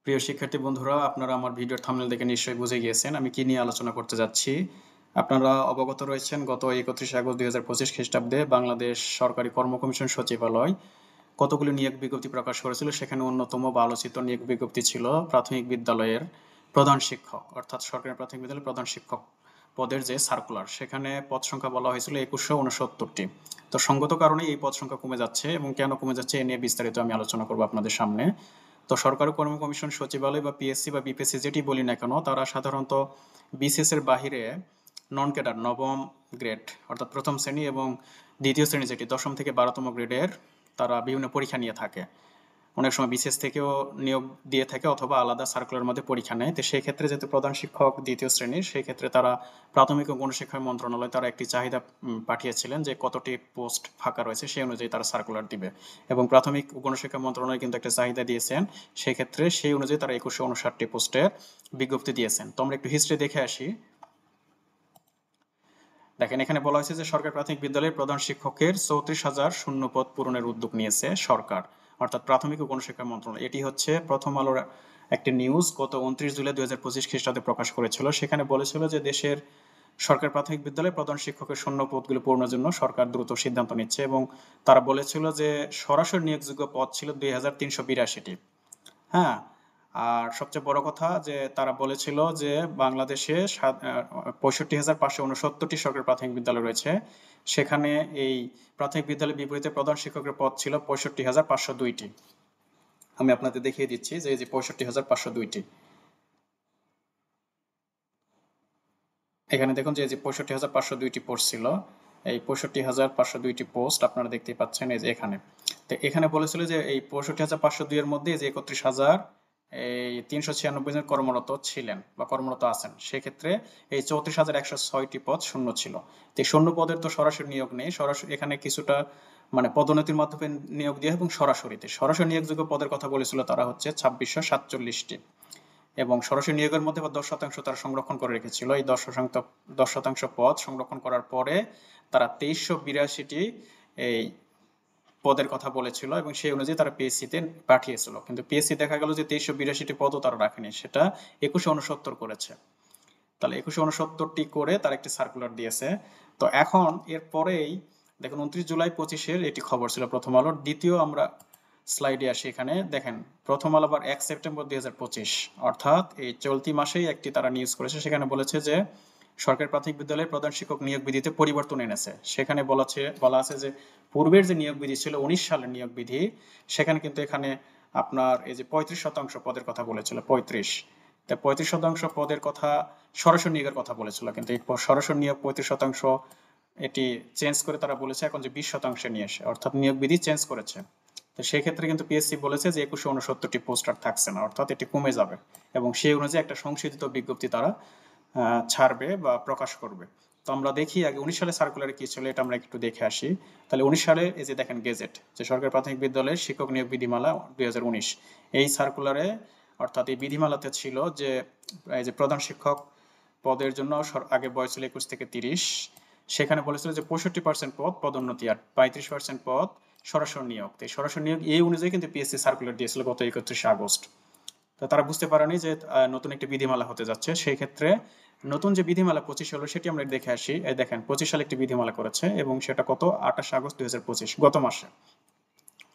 প্রিয় শিক্ষার্থী বন্ধুরা, আপনারা আমার ভিডিওর থাম্বনেল দেখে নিশ্চয়ই বুঝে গিয়েছেন আমি কি নিয়ে আলোচনা করতে যাচ্ছি। আপনারা অবগত রয়েছেন গত 31 আগস্ট 2025 খ্রিস্টাব্দে বাংলাদেশ সরকারি কর্ম কমিশন সচিবালয় কতগুলি নিয়োগ বিজ্ঞপ্তি প্রকাশ করেছিল। সেখানে অন্যতম বা আলোচিত নিয়োগ বিজ্ঞপ্তি ছিল প্রাথমিক বিদ্যালয়ের প্রধান শিক্ষক, অর্থাৎ সরকারি প্রাথমিক বিদ্যালয়ের প্রধান শিক্ষক পদের যে সার্কুলার, সেখানে পদ সংখ্যা বলা হয়েছিল 2169টি। তো সঙ্গত কারণে এই পদ সংখ্যা কমে যাচ্ছে, এবং কেন কমে যাচ্ছে এ নিয়ে বিস্তারিত আমি আলোচনা করবো আপনাদের সামনে। তো সরকারি কর্ম কমিশন সচিবালয় বা পিএসসি বা বিপিএসসি যেটি বলি না কেন, তারা সাধারণত বিসিএস এর বাহিরে নন ক্যাডার নবম গ্রেড অর্থাৎ প্রথম শ্রেণী এবং দ্বিতীয় শ্রেণী যেটি দশম থেকে 12তম গ্রেডের তারা বিভিন্ন পরীক্ষা নিয়ে থাকে। অনেক সময় বিসিএস থেকেও নিয়োগ দিয়ে থাকে অথবা আলাদা সার্কুলার মধ্যে পরীক্ষা নেয়। তো সেই ক্ষেত্রে যেহেতু প্রধান শিক্ষক দ্বিতীয় শ্রেণীর, সেই ক্ষেত্রে তারা প্রাথমিক ও গণশিক্ষা মন্ত্রণালয় তারা একটি চাহিদা পাঠিয়েছিলেন যে কতটি পোস্ট ফাঁকা রয়েছে, সেই অনুযায়ী তারা সার্কুলার দিবে। এবং প্রাথমিক ও গণশিক্ষা মন্ত্রণালয় কিন্তু একটা চাহিদা দিয়েছেন, সেই ক্ষেত্রে সেই অনুযায়ী তারা 2159টি পোস্টের বিজ্ঞপ্তি দিয়েছেন। তো আমরা একটু হিস্ট্রি দেখে আসি। দেখেন, এখানে বলা হয়েছে যে সরকারি প্রাথমিক বিদ্যালয়ের প্রধান শিক্ষকের 34,000 শূন্য পদ পূরণের উদ্যোগ নিয়েছে সরকার, অর্থাৎ প্রাথমিক ও গণশিক্ষা মন্ত্রণালয়। এটি হচ্ছে প্রথম আলোর একটি নিউজ গত 29 জুলাই 2025 খ্রিস্টাব্দে প্রকাশ করেছিল। সেখানে বলেছিল যে দেশের সরকারি প্রাথমিক বিদ্যালয়ে প্রধান শিক্ষকের শূন্য পদগুলো পূরণের জন্য সরকার দ্রুত সিদ্ধান্ত নিচ্ছে, এবং তারা বলেছিল যে সরাসরি নিয়োগযোগ্য পদ ছিল 2382টি। হ্যাঁ, আর সবচেয়ে বড় কথা যে তারা বলেছিল যে বাংলাদেশে 65,569টি সরকারি প্রাথমিক বিদ্যালয় রয়েছে। সেখানে এই প্রাথমিক বিদ্যালয়ের বিপরীতে প্রধান শিক্ষকের পদ ছিল 65,502টি। আমি আপনাদের দেখিয়ে দিচ্ছি যে এই যে 65,502টি, এখানে দেখুন যে এই যে 65,502টি পোস্ট ছিল। এই 65,502টি পোস্ট আপনারা দেখতেই পাচ্ছেন এই যে এখানে। তো এখানে বলেছিল যে এই 65,502 এর মধ্যে যে 31,000 এই 396 জন কর্মরত ছিলেন বা কর্মরত আছেন। সেক্ষেত্রে এই 34,106টি পদ শূন্য ছিল। তো এই শূন্য পদের তো সরাসরি নিয়োগ নেই, সরাসরি এখানে কিছুটা মানে পদোন্নতির মাধ্যমে নিয়োগ দিয়ে এবং সরাসরিতে সরাসরি নিয়োগযোগ্য পদের কথা বলেছিল তারা হচ্ছে 2647টি, এবং সরাসরি নিয়োগের মধ্যে বা 10% তারা সংরক্ষণ করে রেখেছিল। এই 10% পদ সংরক্ষণ করার পরে তারা 2382টি এই পদের কথা বলেছিল, এবং সেই অনুযায়ী তারা পিএসসিতে পাঠিয়েছিল। কিন্তু পিএসসি দেখা গেল যে 2382টি পদও তারা রাখেনি, সেটা 2169 করেছে। তাহলে 2169টি করে তার একটি সার্কুলার দিয়েছে। তো এখন এর পরেই দেখুন 29 জুলাই 25-এর এটি খবর ছিল প্রথম আলোর। দ্বিতীয় আমরা স্লাইডে আসি। এখানে দেখেন প্রথম আলো আবার 1 সেপ্টেম্বর 2025, অর্থাৎ এই চলতি মাসেই একটি তারা নিউজ করেছে। সেখানে বলেছে যে সরকারি প্রাথমিক বিদ্যালয়ের প্রধান শিক্ষক নিয়োগ বিধিতে পরিবর্তন এনেছে। সেখানে বলা আছে যে পূর্বের যে নিয়োগ বিধি ছিল 19 সালের নিয়োগ বিধি, সেখানে কিন্তু এখানে আপনার এই যে 35% পদের কথা বলেছিল, 35% পদের কথা সরাসরি নিয়োগের কথা বলেছিল, কিন্তু এই সরাসরি নিয়োগ 35% এটি চেঞ্জ করে তারা বলেছে এখন যে 20% নিয়ে এসে, অর্থাৎ নিয়োগ বিধি চেঞ্জ করেছে। তো সেই ক্ষেত্রে কিন্তু পিএসসি বলেছে যে 2169টি পোস্টার থাকছে না, অর্থাৎ এটি কমে যাবে, এবং সেই অনুযায়ী একটা সংশোধিত বিজ্ঞপ্তি তারা ছাড়বে বা প্রকাশ করবে। তো আমরা দেখি আগে 19 সালে সার্কুলারে কি ছিল, এটা আমরা একটু দেখে আসি। তাহলে 19 সালে এই যে দেখেন গেজেট, যে সরকারি প্রাথমিক বিদ্যালয়ের শিক্ষক নিয়োগ বিধিমালা 2019, এই সার্কুলারে অর্থাৎ এই বিধিমালাতে ছিল যে এই যে প্রধান শিক্ষক পদের জন্য আগে বয়স ছিল 21 থেকে 30, সেখানে বলেছিল যে 65% পদ পদোন্নতি আর 35% পদ সরাসরি নিয়োগ। তো সরাসরি নিয়োগ এই অনুযায়ী কিন্তু পিএসসি সার্কুলার দিয়েছিল গত 31 আগস্ট। তো তারা বুঝতে পারেনি যে নতুন একটি বিধিমালা হতে যাচ্ছে। সেই ক্ষেত্রে নতুন যে বিধিমালা 25 হলো সেটি আমরা দেখে আসি। এই দেখেন 25 সালে একটি বিধিমালা করেছে, এবং সেটা কত 28 আগস্ট 2025 গত মাসে।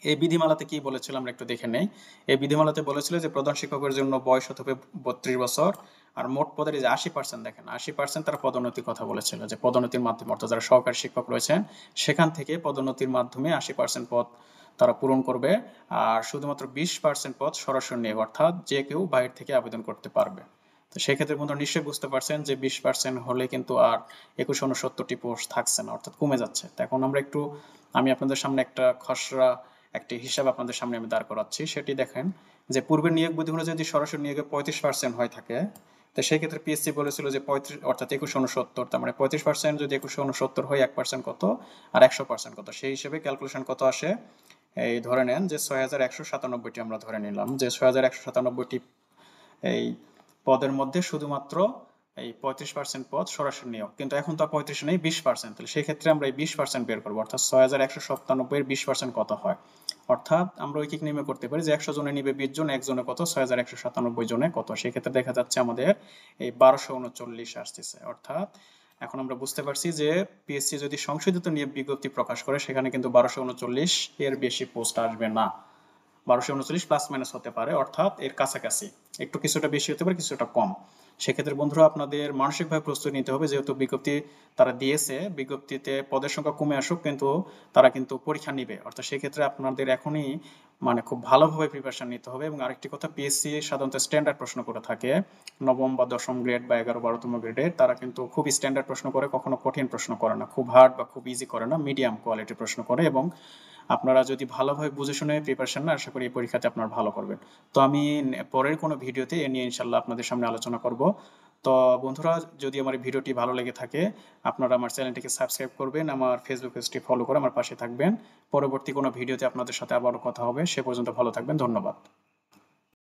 এই বিধিমালাতে কি বলেছিল আমরা একটু দেখে নেই। এই বিধিমালাতে বলেছিল যে প্রধান শিক্ষকের জন্য বয়স হতে হবে 32 বছর, আর মোট পদের যে 80%, দেখেন 80% তারা পদোন্নতির কথা বলেছিল, যে পদোন্নতির মাধ্যমে অর্থাৎ যারা সহকারী শিক্ষক রয়েছেন সেখান থেকে পদোন্নতির মাধ্যমে 80% পদ তারা পূরণ করবে। আর শুধুমাত্র 20% পদ সরাসরি নিয়োগ, অর্থাৎ যে কেউ বাইরে থেকে আবেদন করতে পারবে। তো সেক্ষেত্রে বন্ধুরা নিশ্চয়ই বুঝতে পারছেন যে 20% হলে কিন্তু আর 2169টি পোস্ট থাকছে না, অর্থাৎ কমে যাচ্ছে। তো এখন আমি আপনাদের সামনে একটা খসড়া একটি হিসাব আপনাদের সামনে আমি দাঁড় করাচ্ছি। সেটি দেখেন যে পূর্বের নিয়োগ বিধি অনুযায়ী যদি সরাসরি নিয়োগে 35% হয়ে থাকে, তো সেই ক্ষেত্রে পিএসসি বলেছিল যে 35 অর্থাৎ 2169, তার মানে 35% যদি 2169 হয় 1% কত আর 100% কত, সেই হিসেবে ক্যালকুলেশন কত আসে। এই ধরে নেন যে 6197টি আমরা ধরে নিলাম যে 6197টি এই পদের মধ্যে শুধুমাত্র এই 35% পদ সরাসরি নিয়োগ, কিন্তু এখন তো 35 নেই, 20%। তাহলে সেই ক্ষেত্রে আমরা এই 20% বের করবো, অর্থাৎ 6197 এর 20% কত হয়। অর্থাৎ আমরা ঐকিক নিয়মে করতে পারি যে 100 জনে নিবে 20 জন, একজনে কত 6197 জনে কত, সেক্ষেত্রে দেখা যাচ্ছে আমাদের এই 1239 আসতেছে। অর্থাৎ এখন আমরা বুঝতে পারছি যে পিএসসি যদি সংশোধিত নিয়োগ বিজ্ঞপ্তি প্রকাশ করে সেখানে কিন্তু 1239 এর বেশি পোস্ট আসবে না। 1239 প্লাস মাইনাস হতে পারে, অর্থাৎ এর কাছাকাছি, একটু কিছুটা বেশি হতে পারে কিছুটা কম। সেক্ষেত্রে বন্ধুরা আপনাদের মানসিকভাবে প্রস্তুতি নিতে হবে, যেহেতু বিজ্ঞপ্তি তারা দিয়েছে, বিজ্ঞপ্তিতে পদের সংখ্যা কমে আসুক কিন্তু তারা কিন্তু পরীক্ষা নিবে, অর্থাৎ সেক্ষেত্রে আপনাদের এখনই মানে খুব ভালোভাবে প্রিপারেশন নিতে হবে। এবং আরেকটি কথা, পিএসসি সাধারণত স্ট্যান্ডার্ড প্রশ্ন করে থাকে, নবম বা দশম গ্রেড বা 11-12তম গ্রেডের, তারা কিন্তু খুব স্ট্যান্ডার্ড প্রশ্ন করে, কখনো কঠিন প্রশ্ন করে না, খুব হার্ড বা খুব ইজি করে না, মিডিয়াম কোয়ালিটির প্রশ্ন করে। এবং আপনারা যদি ভালোভাবে বুঝে শুনে প্রিপারেশন নেন, আশা করি এই পরীক্ষাতে আপনারা ভালো করবেন। তো আমি পরের কোনো ভিডিওতে এ নিয়ে ইনশাল্লাহ আপনাদের সামনে আলোচনা করব। তো বন্ধুরা, যদি আমার ভিডিওটি ভালো লেগে থাকে আপনারা আমার চ্যানেলটিকে সাবস্ক্রাইব করবেন, আমার ফেসবুক পেজটি ফলো করে আমার পাশে থাকবেন। পরবর্তী কোনো ভিডিওতে আপনাদের সাথে আবারও কথা হবে, সে পর্যন্ত ভালো থাকবেন, ধন্যবাদ।